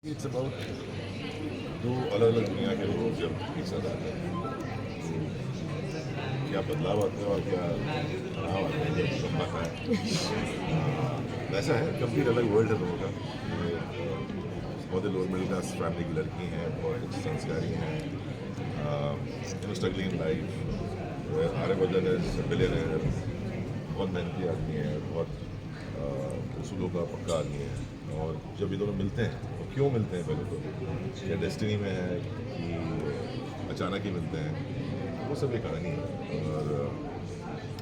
It's about दो अलग अलग दुनिया के लोग जब एक साथ आते हैं तो क्या बदलाव आते हैं और क्या तनाव आते हैं जब सब आता है। वैसा है, कंप्लीट अलग वर्ल्ड है दोनों का। ये बहुत लोअर मिडिल क्लास फैमिली की लड़की हैं, बहुत संस्कारी हैं, स्ट्रगलिंग इन लाइफ। आर्यवर्धन है बिलियनर, बहुत मेहनती आदमी है, बहुत उसूलों का पक्का आदमी है। और जब ये दोनों मिलते हैं तो क्यों मिलते हैं, पहले तो क्या डेस्टिनी में है कि अचानक ही मिलते हैं, वो सब ये कहानी है। और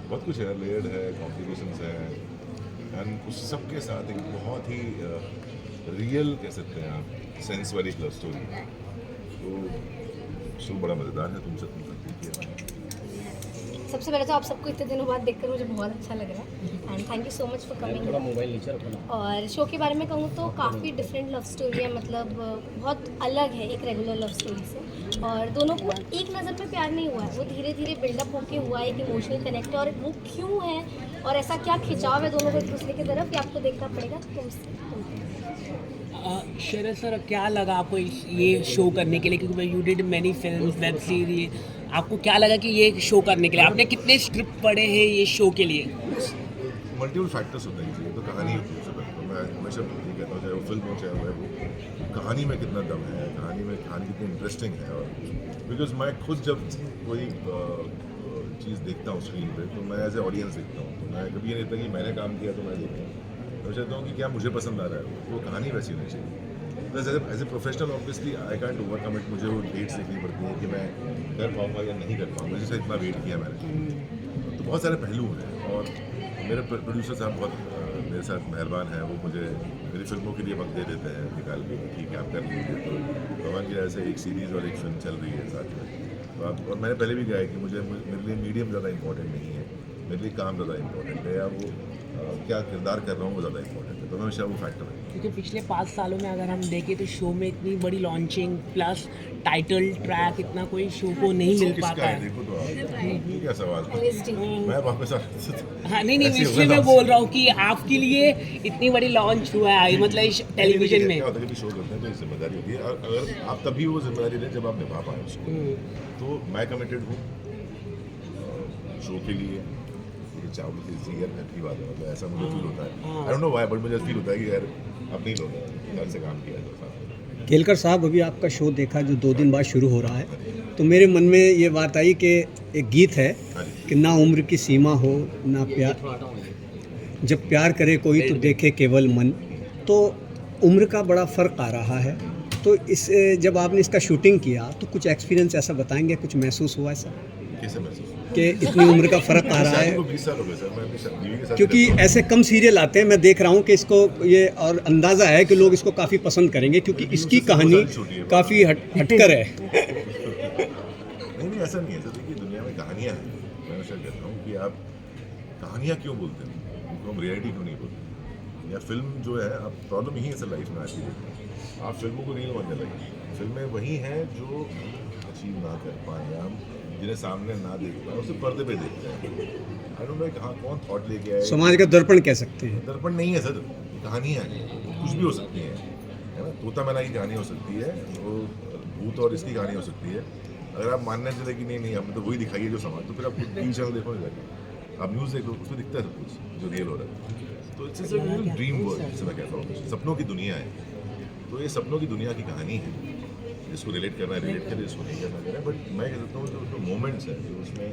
बहुत कुछ है, लेयर्ड है, कॉम्प्लिकेशंस हैं, एंड उस सब के साथ एक बहुत ही रियल कह सकते हैं आप सेंस वाली लव स्टोरी है। तो शुरू बड़ा मज़ेदार है, तुमसे देखिए। सबसे पहले तो आप सबको इतने दिनों बाद देखकर मुझे बहुत अच्छा लग रहा है and thank you so much for coming. थोड़ा मोबाइल नीचे रखो ना। और शो के बारे में कहूँ तो काफ़ी डिफरेंट लव स्टोरी है, मतलब बहुत अलग है एक रेगुलर लव स्टोरी से। और दोनों को एक नज़र में प्यार नहीं हुआ है, वो धीरे धीरे बिल्डअप होके हुआ है, एक इमोशनल कनेक्ट है। और वो क्यों है और ऐसा क्या खिंचाव है दोनों को एक दूसरे की तरफ, ये आपको देखना पड़ेगा। शरद सर, क्या लगा आपको ये शो करने के लिए, क्योंकि you did many film web series, आपको क्या लगा कि ये शो करने के लिए आपने कितने स्क्रिप्ट पढ़े हैं ये शो के लिए? मल्टीपल फैक्टर्स होते हैं, ये तो कहानी होती है सबसे। तो मैं हमेशा ये कहता हूँ, चाहे वो फिल्म हो चाहे वो कहानी में कितना दम है, कहानी कितनी इंटरेस्टिंग है। और बिकॉज मैं खुद जब कोई चीज़ देखता हूँ स्क्रीन पे तो मैं एज ए ऑडियंस देखता हूँ, तो मैं कभी ये नहीं कहता कि मैंने काम किया तो मैं देखूँ। मैं चाहता हूँ कि क्या मुझे पसंद आ रहा है, वो कहानी वैसी होनी चाहिए। Plus as a professional obviously I can't overcome it, मुझे वो डेट्स देखनी पड़ती हैं कि मैं कर पाऊँगा या नहीं कर पाऊँगा, जैसे इतना वेट किया मैंने। तो बहुत सारे पहलू हैं और मेरे प्रोड्यूसर साहब बहुत मेरे साथ मेहरबान हैं, वो मुझे मेरी फिल्मों के लिए वक्त दे देते हैं निकाल के, ठीक है आप कर लीजिए। तो भगवान की वजह से एक सीरीज़ और एक फिल्म चल रही है साथ में। तो आप, और मैंने पहले भी कहा है कि मेरे लिए मीडियम ज़्यादा इंपॉर्टेंट नहीं है, मेरे लिए काम ज़्यादा इंपॉर्टेंट है, या वो क्या किरदार कर रहा हूँ वो ज़्यादा इंपॉर्टेंट है। तो हमेशा वो फैक्टर है, क्योंकि पिछले 5 सालों में अगर हम देखें तो शो में इतनी बड़ी लॉन्चिंग प्लस टाइटल ट्रैक इतना कोई शो को नहीं मिल पाता है। देखो तो आप, ये क्या सवाल है? मैं वापस हाँ नहीं, इसलिए मैं बोल रहा हूँ कि आपके लिए इतनी बड़ी लॉन्च हुआ है, मतलब टेलीविजन में। क्या होता है कि शो करते हैं तो जिम्मेदारी होती है, और अगर आप तभी वो जिम्मेदारी लें जब आप निभा पाएँ उसको। तो मैं कमिटेड हूँ शो के लिए, चावल की अच्छी बात है, मतलब ऐसा मुझे फील होता है। I don't know why, but मुझे फील होता है कि यार अपने लोग घर से काम किया है। केलकर साहब, अभी आपका शो देखा जो 2 दिन बाद शुरू हो रहा है, तो मेरे मन में ये बात आई कि एक गीत है कि ना उम्र की सीमा हो ना प्यार, जब प्यार करे कोई तो देखे केवल मन। तो उम्र का बड़ा फ़र्क आ रहा है, तो इस जब आपने इसका शूटिंग किया तो कुछ एक्सपीरियंस ऐसा बताएंगे, कुछ महसूस हुआ ऐसा कैसे महसूस कि इतनी उम्र का फ़र्क आ रहा है? 20 साल हो गए सर, मैं अपनी बीवी के साथ, क्योंकि ऐसे कम सीरियल आते हैं, मैं देख रहा हूँ कि इसको ये, और अंदाज़ा है कि लोग इसको काफ़ी पसंद करेंगे क्योंकि इसकी कहानी काफ़ी हटकर है। नहीं ऐसा नहीं है सर। देखिए दुनिया में कहानियाँ हैं, मैं हमेशा कहता हूँ कि आप कहानियाँ क्यों बोलते हैं, उनको हम रियलिटी क्यों नहीं बोलते। या फिल्म जो है, अब प्रॉब्लम यही है सर लाइफ में आती है, आप फिल्मों को रियल मानने लगे। फिल्में वही हैं जो अचीव ना कर पाए, या हम जिन्हें सामने ना देख पाए उसे पर्दे पे देखते हैं। आई डोंट नो कहाँ कौन थॉट लेके आए। समाज का दर्पण कह सकते हैं। दर्पण नहीं है सर, कहानियाँ हैं, कुछ भी हो सकती हैं, है ना। तोता मैना की कहानी हो सकती है, वो भूत और इसकी कहानी हो सकती है। अगर आप मानने चले कि नहीं हमने तो वही दिखाई है जो समाज, तो फिर आप टीवी चैनल देखो नहीं लगे, आप न्यूज़ देखो, उसमें दिखता है सब कुछ जो रियल हो रहा है। तो इट्स अ ड्रीम वर्ल्ड, जिसे मैं कहता हूँ, सपनों की दुनिया है। तो ये सपनों की दुनिया की कहानी है, जिसको रिलेट करना है रिलेट करें, इसको नहीं करना करें। बट मैं कह सकता हूँ जो उसमें मोमेंट्स हैं, जो उसमें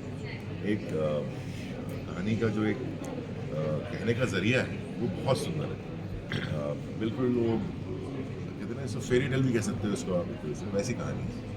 एक कहानी का जो एक कहने का जरिया है वो बहुत सुंदर है। बिल्कुल वो कहते हैं ना, फेरी टेल भी कह सकते हो इसको आप, वैसी कहानी है।